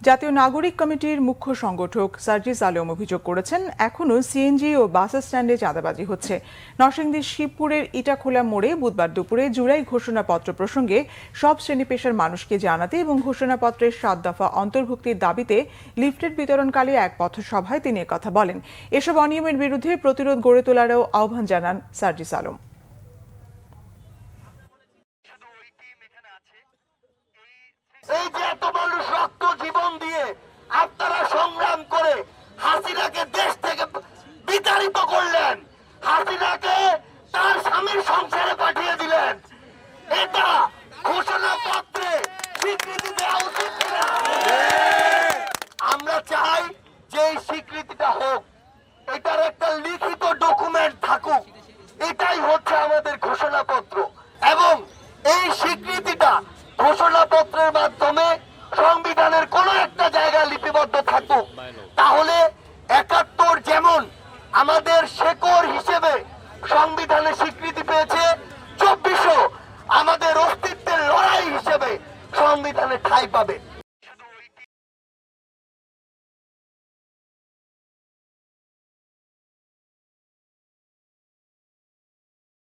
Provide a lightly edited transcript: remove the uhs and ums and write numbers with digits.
জাতীয় নাগরিক কমিটির মুখ্য সংগঠক সার্জিস আলম অভিযোগ করেছেন, এখনো সিএনজি ও বাস স্ট্যান্ডে চাঁদাবাজি হচ্ছে। নরসিংদীর শিবপুরের ইটাখোলা মোড়ে বুধবার দুপুরে জুলাই ঘোষণাপত্র প্রসঙ্গে সব শ্রেণী পেশার মানুষকে জানাতে এবং ঘোষণাপত্রের ৭ দফা অন্তর্ভুক্তির দাবিতে লিফলেট বিতরণকালে এক পথসভায় তিনি একথা বলেন। এসব অনিয়মের বিরুদ্ধে প্রতিরোধ গড়ে তোলারও আহ্বান জানান সার্জিস আলম। এই যে এত মানুষ রক্ত জীবন দিয়ে আপনারা সংগ্রাম করে হাসিনাকে দেশ থেকে বিতাড়িত করলেন, হাসিনাকে তার স্বামীর সংসারে পাঠিয়ে দিলেন, এটা ঘোষণাপত্রে স্বীকৃতি দেওয়া উচিত না। আমরা চাই যে এই স্বীকৃতিটা হোক, এটার একটা লিখিত ডকুমেন্ট থাকুক। এটাই হচ্ছে আমাদের ঘোষণাপত্র, এবং এই স্বীকৃতিটা ঘোষণাপত্রের মাধ্যমে সংবিধানের কোন একটা জায়গায় লিপিবদ্ধ থাকুক। তাহলে ৭১ যেমন আমাদের শেকড় হিসেবে সংবিধানে স্বীকৃতি পেয়েছে, ২৪০০ আমাদের অস্তিত্বের লড়াই হিসেবে সংবিধানে ঠাঁই পাবে।